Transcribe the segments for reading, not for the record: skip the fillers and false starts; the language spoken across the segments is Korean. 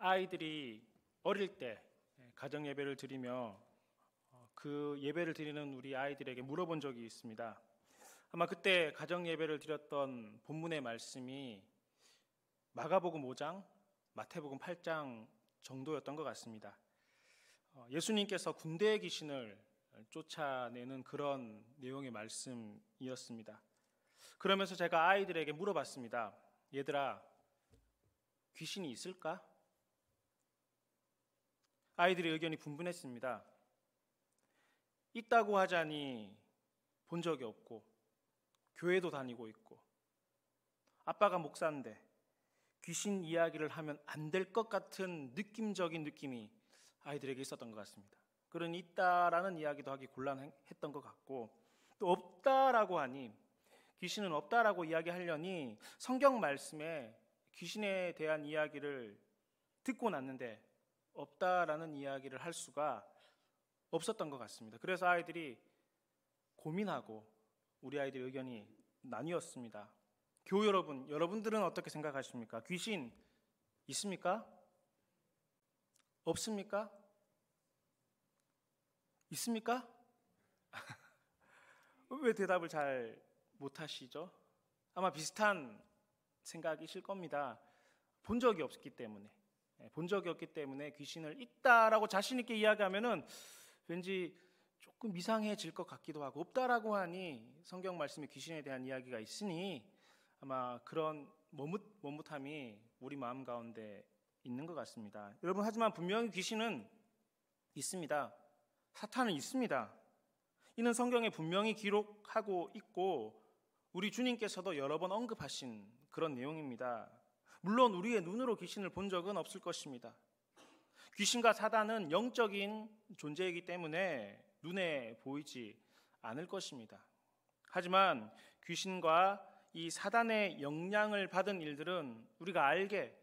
아이들이 어릴 때 가정 예배를 드리며 그 예배를 드리는 우리 아이들에게 물어본 적이 있습니다. 아마 그때 가정 예배를 드렸던 본문의 말씀이 마가복음 5장, 마태복음 8장 정도였던 것 같습니다. 예수님께서 군대의 귀신을 쫓아내는 그런 내용의 말씀이었습니다. 그러면서 제가 아이들에게 물어봤습니다. 얘들아, 귀신이 있을까? 아이들의 의견이 분분했습니다. 있다고 하자니 본 적이 없고 교회도 다니고 있고 아빠가 목사인데 귀신 이야기를 하면 안 될 것 같은 느낌적인 느낌이 아이들에게 있었던 것 같습니다. 그러니 있다라는 이야기도 하기 곤란했던 것 같고 또 없다라고 하니 귀신은 없다라고 이야기하려니 성경 말씀에 귀신에 대한 이야기를 듣고 났는데 없다라는 이야기를 할 수가 없었던 것 같습니다. 그래서 아이들이 고민하고 우리 아이들의 의견이 나뉘었습니다. 교우 여러분, 여러분들은 어떻게 생각하십니까? 귀신 있습니까? 없습니까? 있습니까? 왜 대답을 잘 못하시죠? 아마 비슷한 생각이실 겁니다. 본 적이 없기 때문에 귀신을 있다라고 자신 있게 이야기하면은 왠지 조금 이상해질 것 같기도 하고 없다라고 하니 성경 말씀에 귀신에 대한 이야기가 있으니 아마 그런 머뭇함이 우리 마음 가운데 있는 것 같습니다. 여러분, 하지만 분명히 귀신은 있습니다. 사탄은 있습니다. 이는 성경에 분명히 기록하고 있고 우리 주님께서도 여러 번 언급하신 그런 내용입니다. 물론 우리의 눈으로 귀신을 본 적은 없을 것입니다. 귀신과 사단은 영적인 존재이기 때문에 눈에 보이지 않을 것입니다. 하지만 귀신과 이 사단의 영향을 받은 일들은 우리가 알게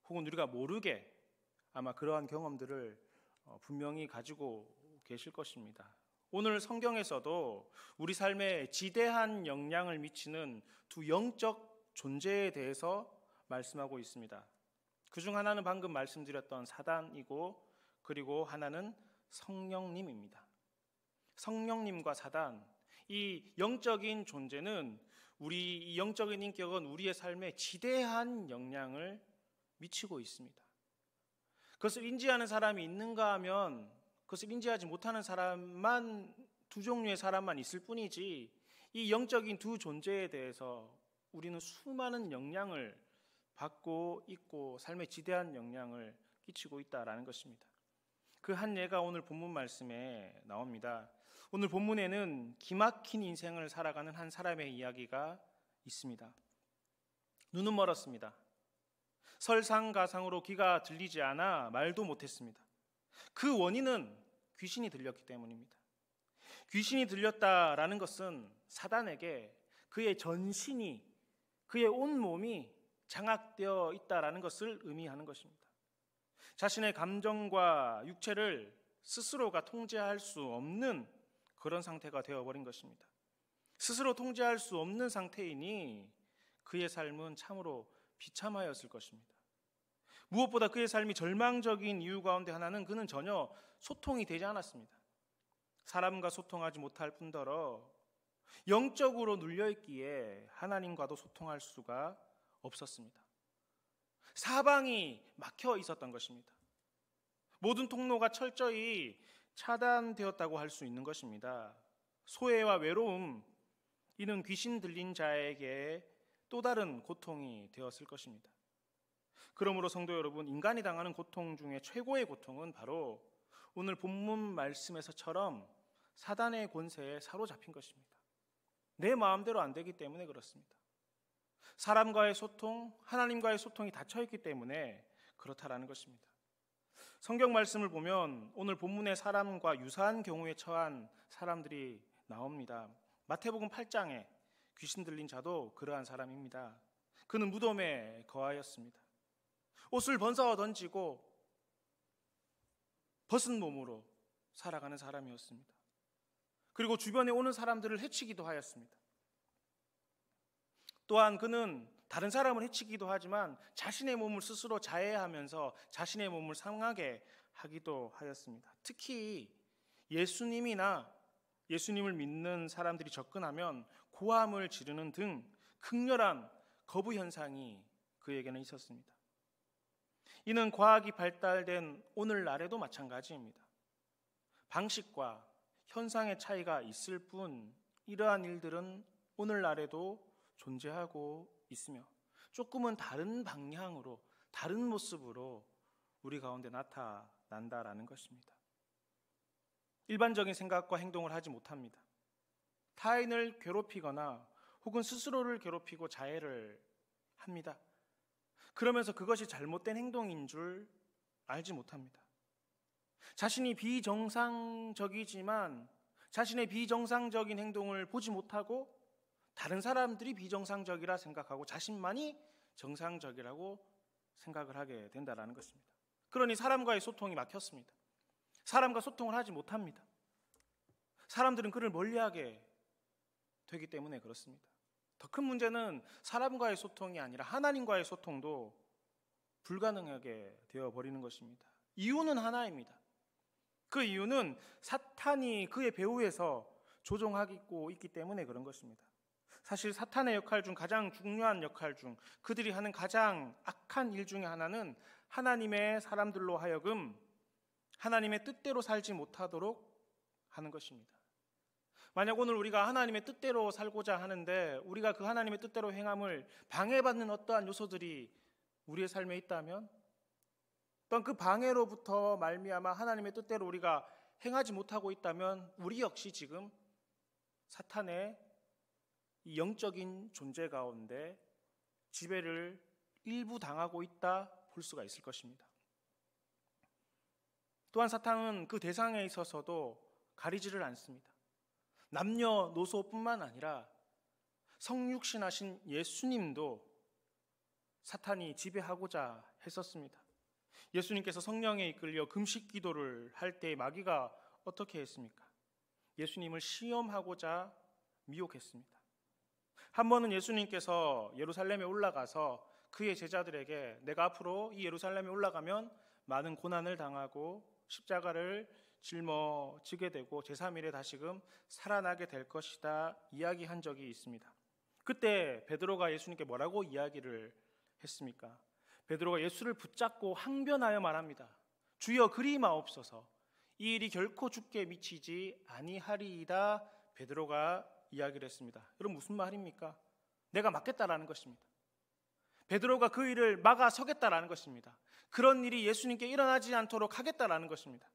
혹은 우리가 모르게 아마 그러한 경험들을 분명히 가지고 계실 것입니다. 오늘 성경에서도 우리 삶에 지대한 영향을 미치는 두 영적 존재에 대해서 말씀하고 있습니다. 그중 하나는 방금 말씀드렸던 사단이고 그리고 하나는 성령님입니다. 성령님과 사단, 이 영적인 존재는 이 영적인 인격은 우리의 삶에 지대한 영향을 미치고 있습니다. 그것을 인지하는 사람이 있는가 하면 그것을 인지하지 못하는 사람만, 두 종류의 사람만 있을 뿐이지 이 영적인 두 존재에 대해서 우리는 수많은 영향을 받고 있고 삶에 지대한 영향을 끼치고 있다라는 것입니다. 그 한 예가 오늘 본문 말씀에 나옵니다. 오늘 본문에는 기막힌 인생을 살아가는 한 사람의 이야기가 있습니다. 눈은 멀었습니다. 설상가상으로 귀가 들리지 않아 말도 못했습니다. 그 원인은 귀신이 들렸기 때문입니다. 귀신이 들렸다라는 것은 사단에게 그의 전신이, 그의 온 몸이 장악되어 있다라는 것을 의미하는 것입니다. 자신의 감정과 육체를 스스로가 통제할 수 없는 그런 상태가 되어버린 것입니다. 스스로 통제할 수 없는 상태이니 그의 삶은 참으로 비참하였을 것입니다. 무엇보다 그의 삶이 절망적인 이유 가운데 하나는 그는 전혀 소통이 되지 않았습니다. 사람과 소통하지 못할 뿐더러 영적으로 눌려있기에 하나님과도 소통할 수가 없었습니다. 사방이 막혀 있었던 것입니다. 모든 통로가 철저히 차단되었다고 할 수 있는 것입니다. 소외와 외로움, 이는 귀신 들린 자에게 또 다른 고통이 되었을 것입니다. 그러므로 성도 여러분, 인간이 당하는 고통 중에 최고의 고통은 바로 오늘 본문 말씀에서처럼 사단의 권세에 사로잡힌 것입니다. 내 마음대로 안 되기 때문에 그렇습니다. 사람과의 소통, 하나님과의 소통이 닫혀있기 때문에 그렇다라는 것입니다. 성경 말씀을 보면 오늘 본문의 사람과 유사한 경우에 처한 사람들이 나옵니다. 마태복음 8장에 귀신 들린 자도 그러한 사람입니다. 그는 무덤에 거하였습니다. 옷을 벗어 던지고 벗은 몸으로 살아가는 사람이었습니다. 그리고 주변에 오는 사람들을 해치기도 하였습니다. 또한 그는 다른 사람을 해치기도 하지만 자신의 몸을 스스로 자해하면서 자신의 몸을 상하게 하기도 하였습니다. 특히 예수님이나 예수님을 믿는 사람들이 접근하면 고함을 지르는 등 극렬한 거부 현상이 그에게는 있었습니다. 이는 과학이 발달된 오늘날에도 마찬가지입니다. 방식과 현상의 차이가 있을 뿐 이러한 일들은 오늘날에도 존재하고 있으며 조금은 다른 방향으로 다른 모습으로 우리 가운데 나타난다라는 것입니다. 일반적인 생각과 행동을 하지 못합니다. 타인을 괴롭히거나 혹은 스스로를 괴롭히고 자해를 합니다. 그러면서 그것이 잘못된 행동인 줄 알지 못합니다. 자신이 비정상적이지만 자신의 비정상적인 행동을 보지 못하고 다른 사람들이 비정상적이라 생각하고 자신만이 정상적이라고 생각을 하게 된다는 것입니다. 그러니 사람과의 소통이 막혔습니다. 사람과 소통을 하지 못합니다. 사람들은 그를 멀리하게 되기 때문에 그렇습니다. 더 큰 문제는 사람과의 소통이 아니라 하나님과의 소통도 불가능하게 되어버리는 것입니다. 이유는 하나입니다. 그 이유는 사탄이 그의 배후에서 조종하고 있기 때문에 그런 것입니다. 사실 사탄의 역할 중 가장 중요한 역할 중 그들이 하는 가장 악한 일 중에 하나는 하나님의 사람들로 하여금 하나님의 뜻대로 살지 못하도록 하는 것입니다. 만약 오늘 우리가 하나님의 뜻대로 살고자 하는데 우리가 그 하나님의 뜻대로 행함을 방해받는 어떠한 요소들이 우리의 삶에 있다면 또한 그 방해로부터 말미암아 하나님의 뜻대로 우리가 행하지 못하고 있다면 우리 역시 지금 사탄의 이 영적인 존재 가운데 지배를 일부 당하고 있다 볼 수가 있을 것입니다. 또한 사탄은 그 대상에 있어서도 가리지를 않습니다. 남녀노소뿐만 아니라 성육신하신 예수님도 사탄이 지배하고자 했었습니다. 예수님께서 성령에 이끌려 금식 기도를 할 때 마귀가 어떻게 했습니까? 예수님을 시험하고자 미혹했습니다. 한 번은 예수님께서 예루살렘에 올라가서 그의 제자들에게 내가 앞으로 이 예루살렘에 올라가면 많은 고난을 당하고 십자가를 짊어지게 되고 제3일에 다시금 살아나게 될 것이다 이야기한 적이 있습니다. 그때 베드로가 예수님께 뭐라고 이야기를 했습니까? 베드로가 예수를 붙잡고 항변하여 말합니다. 주여 그리 마옵소서 이 일이 결코 주께 미치지 아니하리이다. 베드로가 이야기를 했습니다. 여러분 무슨 말입니까? 내가 막겠다라는 것입니다. 베드로가 그 일을 막아서겠다라는 것입니다. 그런 일이 예수님께 일어나지 않도록 하겠다라는 것입니다.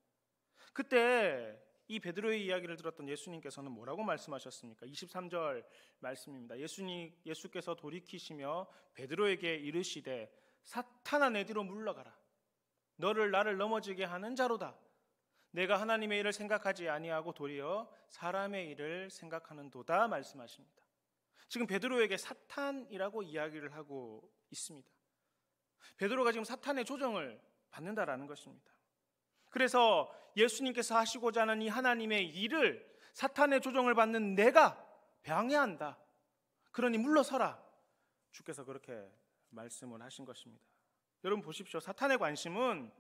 그때 이 베드로의 이야기를 들었던 예수님께서는 뭐라고 말씀하셨습니까? 23절 말씀입니다. 예수께서 돌이키시며 베드로에게 이르시되 사탄아 내 뒤로 물러가라. 너를 나를 넘어지게 하는 자로다. 내가 하나님의 일을 생각하지 아니하고 도리어 사람의 일을 생각하는도다 말씀하십니다. 지금 베드로에게 사탄이라고 이야기를 하고 있습니다. 베드로가 지금 사탄의 조정을 받는다라는 것입니다. 그래서 예수님께서 하시고자 하는 이 하나님의 일을 사탄의 조정을 받는 내가 방해한다. 그러니 물러서라. 주께서 그렇게 말씀을 하신 것입니다. 여러분 보십시오. 사탄의 관심은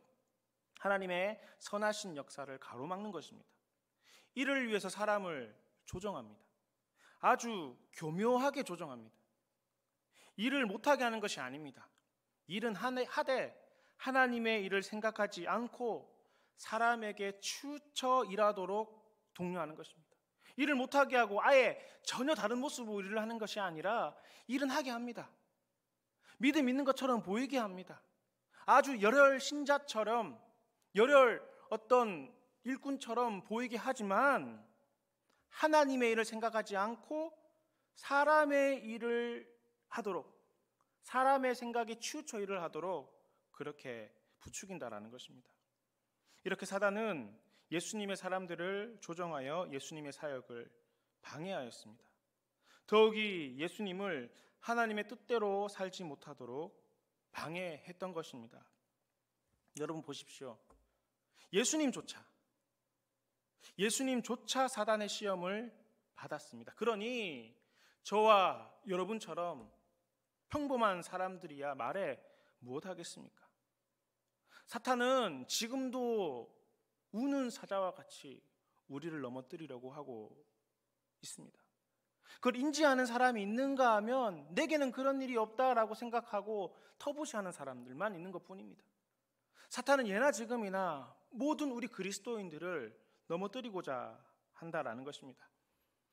하나님의 선하신 역사를 가로막는 것입니다. 이를 위해서 사람을 조정합니다. 아주 교묘하게 조정합니다. 일을 못하게 하는 것이 아닙니다. 일은 하되 하나님의 일을 생각하지 않고 사람에게 치우쳐 일하도록 독려하는 것입니다. 일을 못하게 하고 아예 전혀 다른 모습으로 일을 하는 것이 아니라 일은 하게 합니다. 믿음 있는 것처럼 보이게 합니다. 아주 열혈 신자처럼 열혈 어떤 일꾼처럼 보이게 하지만 하나님의 일을 생각하지 않고 사람의 일을 하도록 사람의 생각에 치우쳐 일을 하도록 그렇게 부추긴다라는 것입니다. 이렇게 사단은 예수님의 사람들을 조정하여 예수님의 사역을 방해하였습니다. 더욱이 예수님을 하나님의 뜻대로 살지 못하도록 방해했던 것입니다. 여러분 보십시오. 예수님조차 사단의 시험을 받았습니다. 그러니 저와 여러분처럼 평범한 사람들이야 말해 무엇하겠습니까? 사탄은 지금도 우는 사자와 같이 우리를 넘어뜨리려고 하고 있습니다. 그걸 인지하는 사람이 있는가 하면 내게는 그런 일이 없다라고 생각하고 터부시하는 사람들만 있는 것뿐입니다. 사탄은 예나 지금이나 모든 우리 그리스도인들을 넘어뜨리고자 한다라는 것입니다.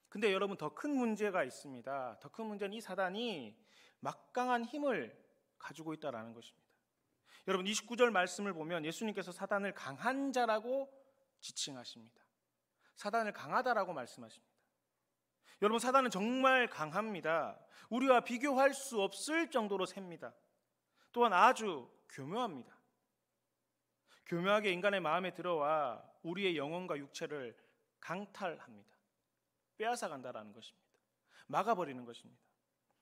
근데 여러분, 더 큰 문제가 있습니다. 더 큰 문제는 이 사단이 막강한 힘을 가지고 있다라는 것입니다. 여러분, 29절 말씀을 보면 예수님께서 사단을 강한 자라고 지칭하십니다. 사단을 강하다라고 말씀하십니다. 여러분, 사단은 정말 강합니다. 우리와 비교할 수 없을 정도로 셉니다. 또한 아주 교묘합니다. 교묘하게 인간의 마음에 들어와 우리의 영혼과 육체를 강탈합니다. 빼앗아 간다라는 것입니다. 막아버리는 것입니다.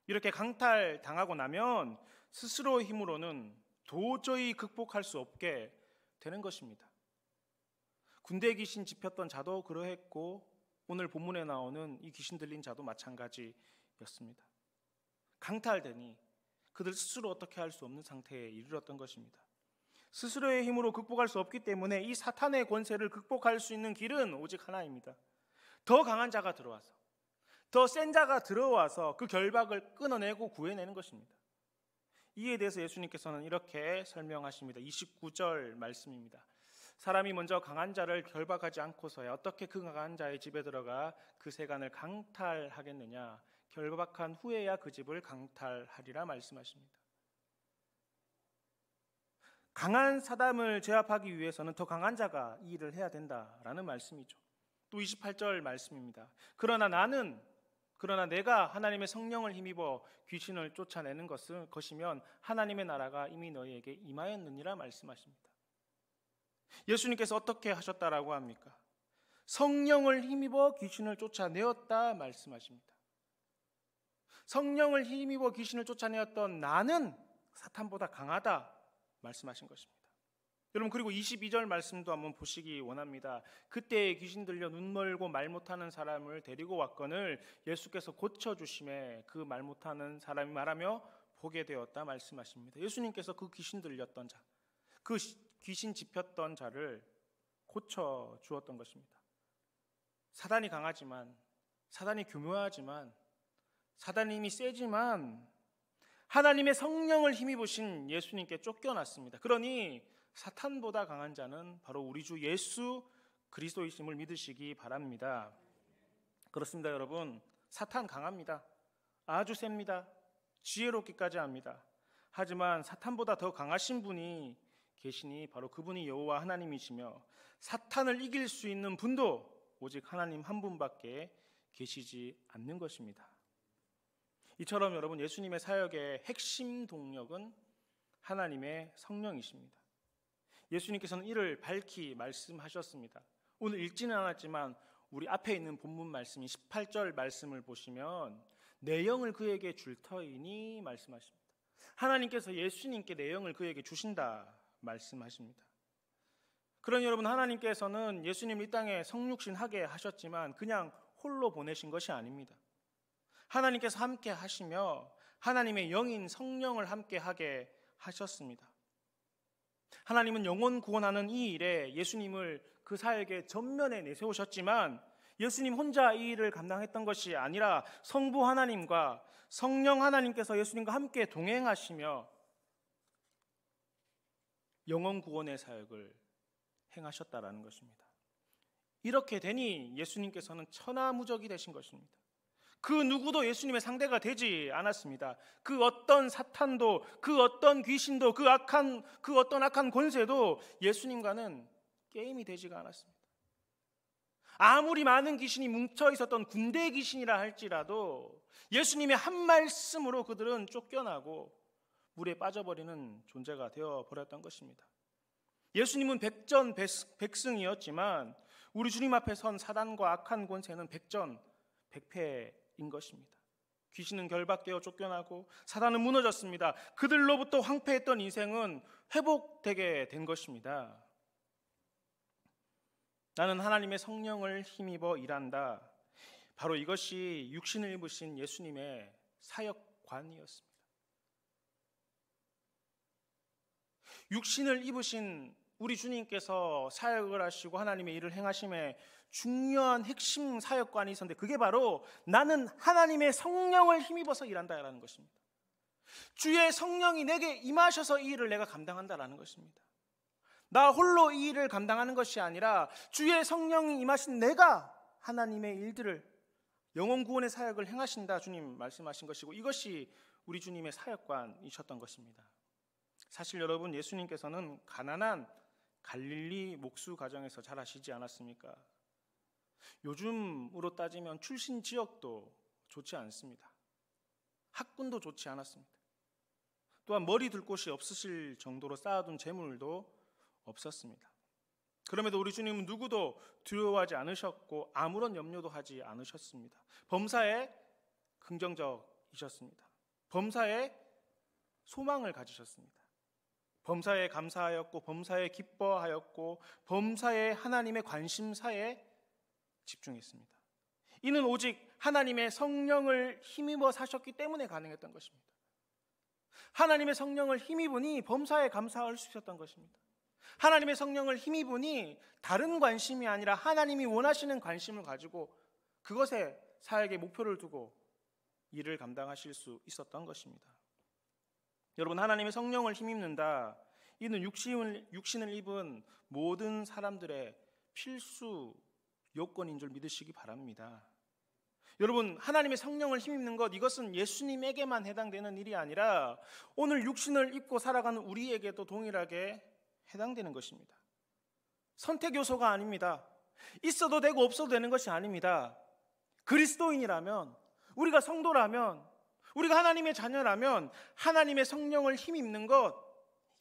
이렇게 강탈당하고 나면 스스로의 힘으로는 도저히 극복할 수 없게 되는 것입니다. 군대 귀신 집혔던 자도 그러했고 오늘 본문에 나오는 이 귀신 들린 자도 마찬가지였습니다. 강탈되니 그들 스스로 어떻게 할 수 없는 상태에 이르렀던 것입니다. 스스로의 힘으로 극복할 수 없기 때문에 이 사탄의 권세를 극복할 수 있는 길은 오직 하나입니다. 더 강한 자가 들어와서, 더 센 자가 들어와서 그 결박을 끊어내고 구해내는 것입니다. 이에 대해서 예수님께서는 이렇게 설명하십니다. 29절 말씀입니다. 사람이 먼저 강한 자를 결박하지 않고서야 어떻게 그 강한 자의 집에 들어가 그 세간을 강탈하겠느냐? 결박한 후에야 그 집을 강탈하리라 말씀하십니다. 강한 사람을 제압하기 위해서는 더 강한 자가 이 일을 해야 된다라는 말씀이죠. 또 28절 말씀입니다. 그러나 내가 하나님의 성령을 힘입어 귀신을 쫓아내는 것이면 하나님의 나라가 이미 너희에게 임하였느니라 말씀하십니다. 예수님께서 어떻게 하셨다라고 합니까? 성령을 힘입어 귀신을 쫓아내었다 말씀하십니다. 성령을 힘입어 귀신을 쫓아내었던 나는 사탄보다 강하다 말씀하신 것입니다. 여러분, 그리고 22절 말씀도 한번 보시기 원합니다. 그때 귀신 들려 눈 멀고 말 못하는 사람을 데리고 왔거늘 예수께서 고쳐주심에 그 말 못하는 사람이 말하며 보게 되었다 말씀하십니다. 예수님께서 그 귀신 들렸던 자, 그 귀신 집혔던 자를 고쳐주었던 것입니다. 사단이 강하지만, 사단이 교묘하지만, 사단이 힘이 세지만 하나님의 성령을 힘입으신 예수님께 쫓겨났습니다. 그러니 사탄보다 강한 자는 바로 우리 주 예수 그리스도이심을 믿으시기 바랍니다. 그렇습니다, 여러분. 사탄 강합니다. 아주 셉니다. 지혜롭기까지 합니다. 하지만 사탄보다 더 강하신 분이 계시니 바로 그분이 여호와 하나님이시며 사탄을 이길 수 있는 분도 오직 하나님 한 분밖에 계시지 않는 것입니다. 이처럼 여러분, 예수님의 사역의 핵심 동력은 하나님의 성령이십니다. 예수님께서는 이를 밝히 말씀하셨습니다. 오늘 읽지는 않았지만 우리 앞에 있는 본문 말씀인 18절 말씀을 보시면 내 영을 그에게 줄 터이니 말씀하십니다. 하나님께서 예수님께 내 영을 그에게 주신다 말씀하십니다. 그러니 여러분, 하나님께서는 예수님 이 땅에 성육신하게 하셨지만 그냥 홀로 보내신 것이 아닙니다. 하나님께서 함께 하시며 하나님의 영인 성령을 함께 하게 하셨습니다. 하나님은 영혼 구원하는 이 일에 예수님을 그 사역의 전면에 내세우셨지만 예수님 혼자 이 일을 감당했던 것이 아니라 성부 하나님과 성령 하나님께서 예수님과 함께 동행하시며 영혼 구원의 사역을 행하셨다라는 것입니다. 이렇게 되니 예수님께서는 천하무적이 되신 것입니다. 그 누구도 예수님의 상대가 되지 않았습니다. 그 어떤 사탄도, 그 어떤 귀신도, 그 어떤 악한 권세도 예수님과는 게임이 되지가 않았습니다. 아무리 많은 귀신이 뭉쳐 있었던 군대 귀신이라 할지라도 예수님의 한 말씀으로 그들은 쫓겨나고 물에 빠져버리는 존재가 되어버렸던 것입니다. 예수님은 백전백승이었지만 우리 주님 앞에 선 사단과 악한 권세는 백전백패인 것입니다. 귀신은 결박되어 쫓겨나고 사단은 무너졌습니다. 그들로부터 황폐했던 인생은 회복되게 된 것입니다. 나는 하나님의 성령을 힘입어 일한다. 바로 이것이 육신을 입으신 예수님의 사역관이었습니다. 육신을 입으신 우리 주님께서 사역을 하시고 하나님의 일을 행하심에 중요한 핵심 사역관이 있었는데, 그게 바로 나는 하나님의 성령을 힘입어서 일한다라는 것입니다. 주의 성령이 내게 임하셔서 이 일을 내가 감당한다라는 것입니다. 나 홀로 이 일을 감당하는 것이 아니라 주의 성령이 임하신 내가 하나님의 일들을, 영혼 구원의 사역을 행하신다, 주님 말씀하신 것이고, 이것이 우리 주님의 사역관이셨던 것입니다. 사실 여러분, 예수님께서는 가난한 갈릴리 목수 가정에서 자라시지 않았습니까? 요즘으로 따지면 출신 지역도 좋지 않습니다. 학군도 좋지 않았습니다. 또한 머리 둘 곳이 없으실 정도로 쌓아둔 재물도 없었습니다. 그럼에도 우리 주님은 누구도 두려워하지 않으셨고 아무런 염려도 하지 않으셨습니다. 범사에 긍정적이셨습니다. 범사에 소망을 가지셨습니다. 범사에 감사하였고, 범사에 기뻐하였고, 범사에 하나님의 관심사에 집중했습니다. 이는 오직 하나님의 성령을 힘입어 사셨기 때문에 가능했던 것입니다. 하나님의 성령을 힘입으니 범사에 감사할 수 있었던 것입니다. 하나님의 성령을 힘입으니 다른 관심이 아니라 하나님이 원하시는 관심을 가지고 그것에 사역의 목표를 두고 일을 감당하실 수 있었던 것입니다. 여러분, 하나님의 성령을 힘입는다, 이는 육신을 입은 모든 사람들의 필수 요건인 줄 믿으시기 바랍니다. 여러분, 하나님의 성령을 힘입는 것, 이것은 예수님에게만 해당되는 일이 아니라 오늘 육신을 입고 살아가는 우리에게도 동일하게 해당되는 것입니다. 선택 요소가 아닙니다. 있어도 되고 없어도 되는 것이 아닙니다. 그리스도인이라면, 우리가 성도라면, 우리가 하나님의 자녀라면 하나님의 성령을 힘입는 것,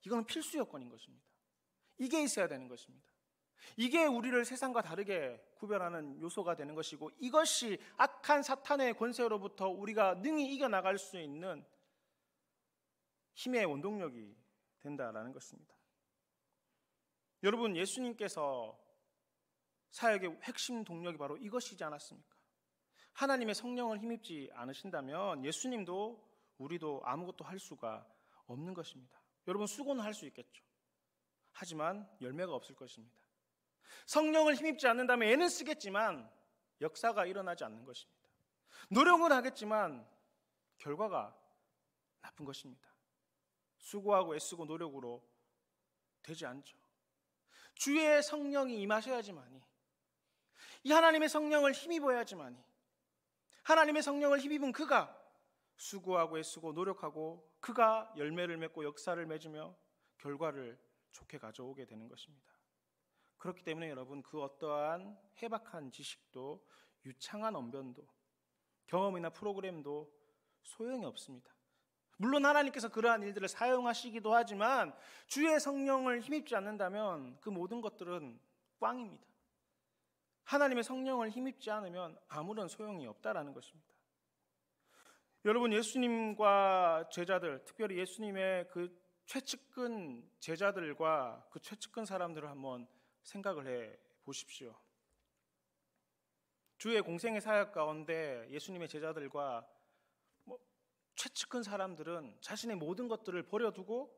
이건 필수 요건인 것입니다. 이게 있어야 되는 것입니다. 이게 우리를 세상과 다르게 구별하는 요소가 되는 것이고, 이것이 악한 사탄의 권세로부터 우리가 능히 이겨나갈 수 있는 힘의 원동력이 된다라는 것입니다. 여러분, 예수님께서 사역의 핵심 동력이 바로 이것이지 않았습니까? 하나님의 성령을 힘입지 않으신다면 예수님도 우리도 아무것도 할 수가 없는 것입니다. 여러분, 수고는 할 수 있겠죠. 하지만 열매가 없을 것입니다. 성령을 힘입지 않는다면 애는 쓰겠지만 역사가 일어나지 않는 것입니다. 노력은 하겠지만 결과가 나쁜 것입니다. 수고하고 애쓰고 노력으로 되지 않죠. 주의 성령이 임하셔야지만이, 이 하나님의 성령을 힘입어야지만이, 하나님의 성령을 힘입은 그가 수고하고 애쓰고 노력하고 그가 열매를 맺고 역사를 맺으며 결과를 좋게 가져오게 되는 것입니다. 그렇기 때문에 여러분, 그 어떠한 해박한 지식도, 유창한 언변도, 경험이나 프로그램도 소용이 없습니다. 물론 하나님께서 그러한 일들을 사용하시기도 하지만 주의 성령을 힘입지 않는다면 그 모든 것들은 꽝입니다. 하나님의 성령을 힘입지 않으면 아무런 소용이 없다라는 것입니다. 여러분, 예수님과 제자들, 특별히 예수님의 그 최측근 제자들과 그 최측근 사람들을 한번 생각을 해 보십시오. 주의 공생의 사역 가운데 예수님의 제자들과 최측근 사람들은 자신의 모든 것들을 버려두고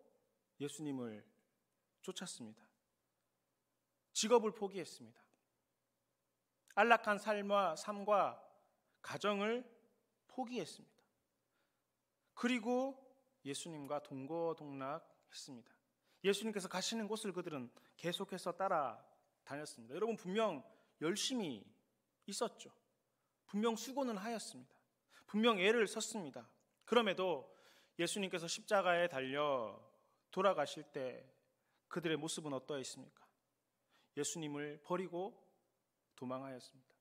예수님을 쫓았습니다. 직업을 포기했습니다. 안락한 삶과 가정을 포기했습니다. 그리고 예수님과 동거동락했습니다. 예수님께서 가시는 곳을 그들은 계속해서 따라다녔습니다. 여러분, 분명 열심히 있었죠. 분명 수고는 하였습니다. 분명 애를 썼습니다. 그럼에도 예수님께서 십자가에 달려 돌아가실 때 그들의 모습은 어떠했습니까? 예수님을 버리고 도망하였습니다.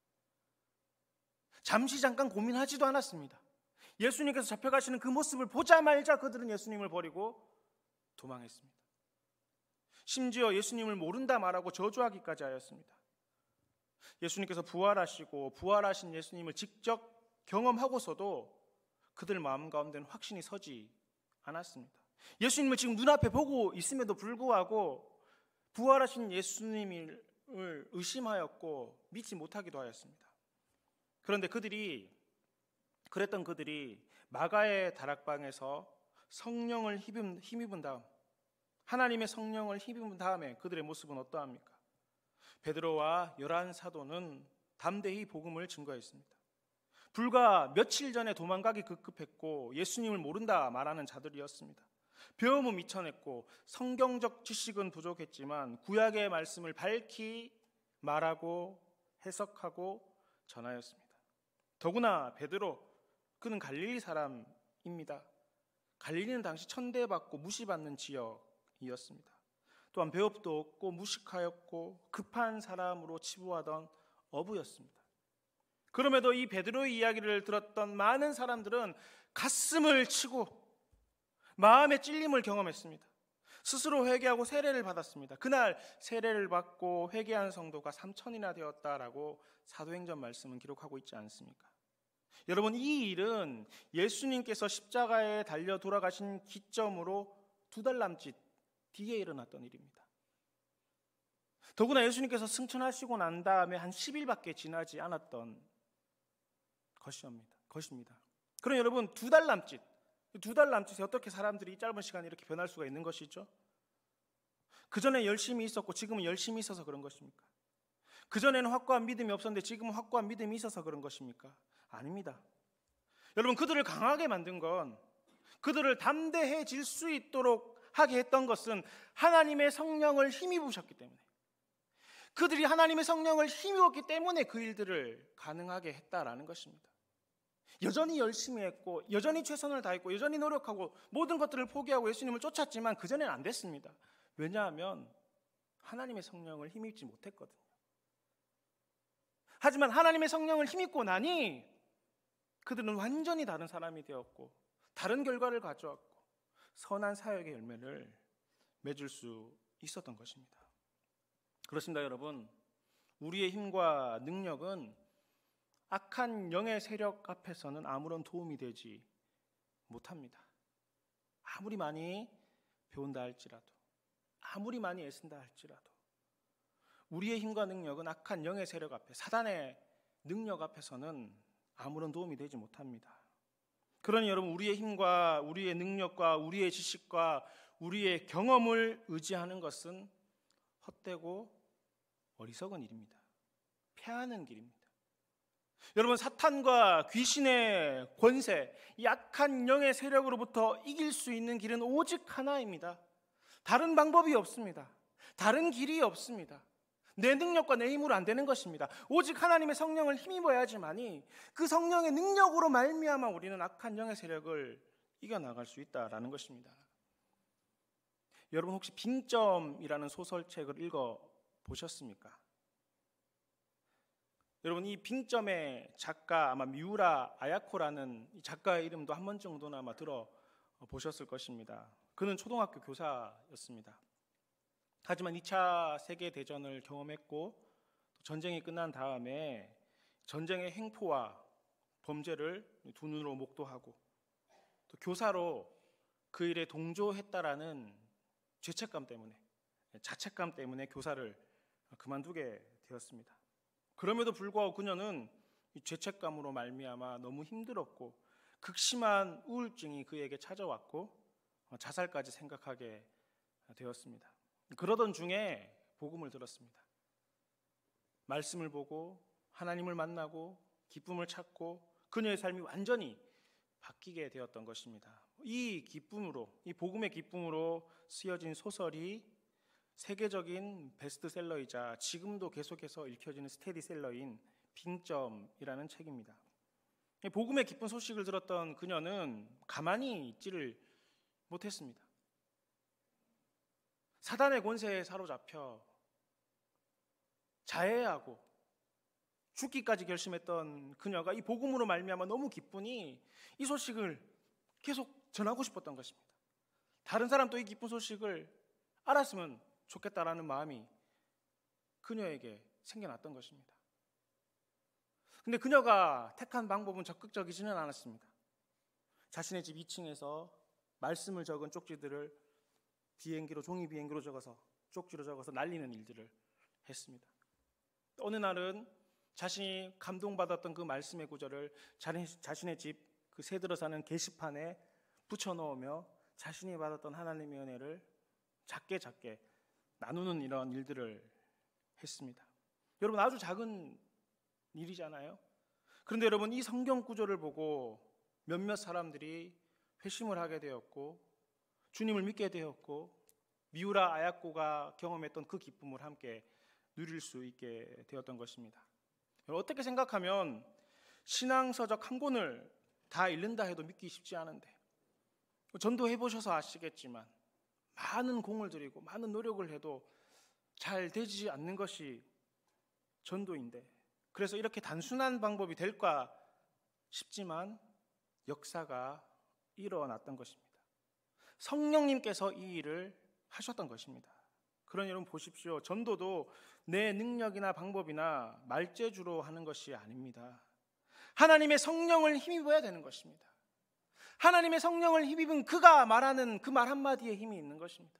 잠깐 고민하지도 않았습니다. 예수님께서 잡혀가시는 그 모습을 보자마자 그들은 예수님을 버리고 도망했습니다. 심지어 예수님을 모른다 말하고 저주하기까지 하였습니다. 예수님께서 부활하시고 부활하신 예수님을 직접 경험하고서도 그들 마음 가운데는 확신이 서지 않았습니다. 예수님을 지금 눈앞에 보고 있음에도 불구하고 부활하신 예수님을 의심하였고 믿지 못하기도 하였습니다. 그런데 그랬던 그들이 마가의 다락방에서 성령을 힘입은 다음 하나님의 성령을 힘입은 다음에 그들의 모습은 어떠합니까? 베드로와 11 사도는 담대히 복음을 증거했습니다. 불과 며칠 전에 도망가기 급급했고 예수님을 모른다 말하는 자들이었습니다. 배움은 미천했고 성경적 지식은 부족했지만 구약의 말씀을 밝히 말하고 해석하고 전하였습니다. 더구나 베드로, 그는 갈릴리 사람입니다. 갈릴리는 당시 천대받고 무시받는 지역이었습니다. 또한 배업도 없고 무식하였고 급한 사람으로 치부하던 어부였습니다. 그럼에도 이 베드로의 이야기를 들었던 많은 사람들은 가슴을 치고 마음의 찔림을 경험했습니다. 스스로 회개하고 세례를 받았습니다. 그날 세례를 받고 회개한 성도가 3,000이나 되었다라고 사도행전 말씀은 기록하고 있지 않습니까? 여러분, 이 일은 예수님께서 십자가에 달려 돌아가신 기점으로 2달 남짓 뒤에 일어났던 일입니다. 더구나 예수님께서 승천하시고 난 다음에 한 10일밖에 지나지 않았던 것입니다. 그럼 여러분, 2달 남짓에 어떻게 사람들이 이 짧은 시간에 이렇게 변할 수가 있는 것이죠? 그전에 열심히 있었고 지금은 열심히 있어서 그런 것입니까? 그전에는 확고한 믿음이 없었는데 지금은 확고한 믿음이 있어서 그런 것입니까? 아닙니다. 여러분, 그들을 강하게 만든 건, 그들을 담대해질 수 있도록 하게 했던 것은 하나님의 성령을 힘입으셨기 때문에, 그들이 하나님의 성령을 힘입었기 때문에 그 일들을 가능하게 했다라는 것입니다. 여전히 열심히 했고 여전히 최선을 다했고 여전히 노력하고 모든 것들을 포기하고 예수님을 쫓았지만 그전에는 안 됐습니다. 왜냐하면 하나님의 성령을 힘입지 못했거든요. 하지만 하나님의 성령을 힘입고 나니 그들은 완전히 다른 사람이 되었고 다른 결과를 가져왔고 선한 사역의 열매를 맺을 수 있었던 것입니다. 그렇습니다, 여러분. 우리의 힘과 능력은 악한 영의 세력 앞에서는 아무런 도움이 되지 못합니다. 아무리 많이 배운다 할지라도, 아무리 많이 애쓴다 할지라도 우리의 힘과 능력은 악한 영의 세력 앞에, 사단의 능력 앞에서는 아무런 도움이 되지 못합니다. 그러니 여러분, 우리의 힘과 우리의 능력과 우리의 지식과 우리의 경험을 의지하는 것은 헛되고 어리석은 일입니다. 패하는 길입니다. 여러분, 사탄과 귀신의 권세, 약한 영의 세력으로부터 이길 수 있는 길은 오직 하나입니다. 다른 방법이 없습니다. 다른 길이 없습니다. 내 능력과 내 힘으로 안 되는 것입니다. 오직 하나님의 성령을 힘입어야지만이 그 성령의 능력으로 말미암아 우리는 악한 영의 세력을 이겨나갈 수 있다라는 것입니다. 여러분, 혹시 빙점이라는 소설책을 읽어보셨습니까? 여러분, 이 빙점의 작가, 아마 미우라 아야코라는 이 작가의 이름도 한 번 정도는 아마 들어보셨을 것입니다. 그는 초등학교 교사였습니다. 하지만 2차 세계대전을 경험했고 전쟁이 끝난 다음에 전쟁의 행포와 범죄를 두 눈으로 목도하고 또 교사로 그 일에 동조했다라는 죄책감 때문에, 자책감 때문에 교사를 그만두게 되었습니다. 그럼에도 불구하고 그녀는 이 죄책감으로 말미암아 너무 힘들었고 극심한 우울증이 그에게 찾아왔고 자살까지 생각하게 되었습니다. 그러던 중에 복음을 들었습니다. 말씀을 보고 하나님을 만나고 기쁨을 찾고 그녀의 삶이 완전히 바뀌게 되었던 것입니다. 이 기쁨으로, 이 복음의 기쁨으로 쓰여진 소설이 세계적인 베스트셀러이자 지금도 계속해서 읽혀지는 스테디셀러인 빙점이라는 책입니다. 복음의 기쁜 소식을 들었던 그녀는 가만히 있지를 못했습니다. 사단의 권세에 사로잡혀 자해하고 죽기까지 결심했던 그녀가 이 복음으로 말미암아 너무 기쁘니 이 소식을 계속 전하고 싶었던 것입니다. 다른 사람도 이 기쁜 소식을 알았으면 좋겠다라는 마음이 그녀에게 생겨났던 것입니다. 근데 그녀가 택한 방법은 적극적이지는 않았습니다. 자신의 집 2층에서 말씀을 적은 쪽지들을 종이 비행기로 적어서 쪽지로 적어서 날리는 일들을 했습니다. 어느 날은 자신이 감동받았던 그 말씀의 구절을 자신의 집 그 새들어 사는 게시판에 붙여놓으며 자신이 받았던 하나님의 은혜를 작게 나누는 이런 일들을 했습니다. 여러분, 아주 작은 일이잖아요. 그런데 여러분, 이 성경 구절을 보고 몇몇 사람들이 회심을 하게 되었고 주님을 믿게 되었고 미우라 아야코가 경험했던 그 기쁨을 함께 누릴 수 있게 되었던 것입니다. 어떻게 생각하면 신앙서적 한 권을 다 읽는다 해도 믿기 쉽지 않은데, 전도해 보셔서 아시겠지만 많은 공을 들이고 많은 노력을 해도 잘 되지 않는 것이 전도인데, 그래서 이렇게 단순한 방법이 될까 싶지만 역사가 일어났던 것입니다. 성령님께서 이 일을 하셨던 것입니다. 그러니 여러분 보십시오. 전도도 내 능력이나 방법이나 말재주로 하는 것이 아닙니다. 하나님의 성령을 힘입어야 되는 것입니다. 하나님의 성령을 힘입은 그가 말하는 그 말 한마디에 힘이 있는 것입니다.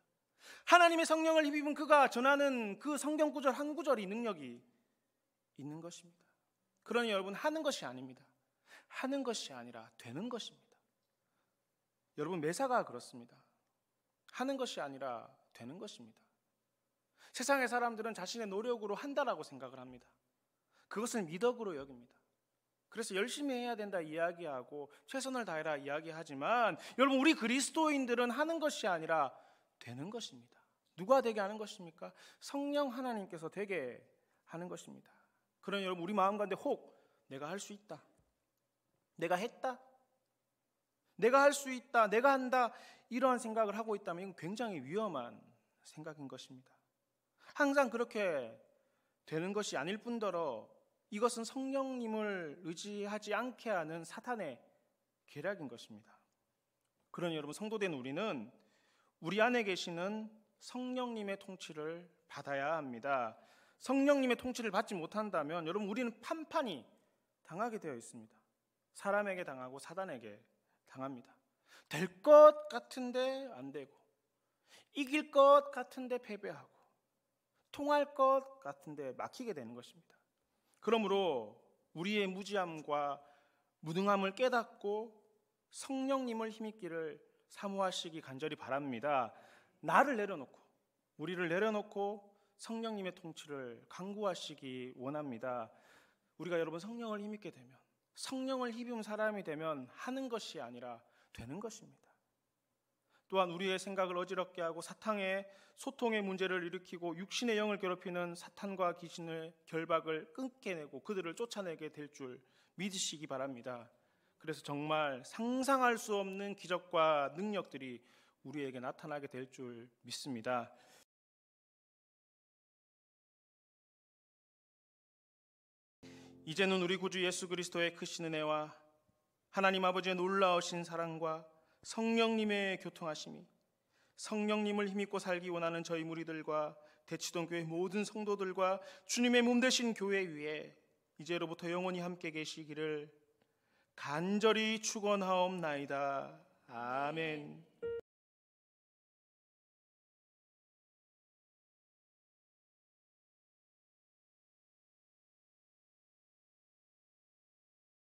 하나님의 성령을 힘입은 그가 전하는 그 성경 구절 한 구절이 능력이 있는 것입니다. 그러니 여러분, 하는 것이 아닙니다. 하는 것이 아니라 되는 것입니다. 여러분, 매사가 그렇습니다. 하는 것이 아니라 되는 것입니다. 세상의 사람들은 자신의 노력으로 한다라고 생각을 합니다. 그것은 미덕으로 여깁니다. 그래서 열심히 해야 된다 이야기하고 최선을 다해라 이야기하지만, 여러분, 우리 그리스도인들은 하는 것이 아니라 되는 것입니다. 누가 되게 하는 것입니까? 성령 하나님께서 되게 하는 것입니다. 그러니 여러분, 우리 마음 가운데 혹 내가 할 수 있다, 내가 했다, 내가 할 수 있다, 내가 한다, 이러한 생각을 하고 있다면 이건 굉장히 위험한 생각인 것입니다. 항상 그렇게 되는 것이 아닐 뿐더러 이것은 성령님을 의지하지 않게 하는 사탄의 계략인 것입니다. 그러니 여러분, 성도된 우리는 우리 안에 계시는 성령님의 통치를 받아야 합니다. 성령님의 통치를 받지 못한다면 여러분, 우리는 판판이 당하게 되어 있습니다. 사람에게 당하고 사단에게 당합니다. 될 것 같은데 안 되고, 이길 것 같은데 패배하고, 통할 것 같은데 막히게 되는 것입니다. 그러므로 우리의 무지함과 무능함을 깨닫고 성령님을 힘입기를 사모하시기 간절히 바랍니다. 나를 내려놓고, 우리를 내려놓고 성령님의 통치를 강구하시기 원합니다. 우리가 여러분 성령을 힘입게 되면, 성령을 힘입은 사람이 되면 하는 것이 아니라 되는 것입니다. 또한 우리의 생각을 어지럽게 하고 사탄의 소통의 문제를 일으키고 육신의 영을 괴롭히는 사탄과 귀신의 결박을 끊겨내고 그들을 쫓아내게 될 줄 믿으시기 바랍니다. 그래서 정말 상상할 수 없는 기적과 능력들이 우리에게 나타나게 될 줄 믿습니다. 이제는 우리 구주 예수 그리스도의 크신 은혜와 하나님 아버지의 놀라우신 사랑과 성령님의 교통하심이, 성령님을 힘입고 살기 원하는 저희 무리들과 대치동 교회 모든 성도들과 주님의 몸 되신 교회 위에 이제로부터 영원히 함께 계시기를 간절히 축원하옵나이다. 아멘.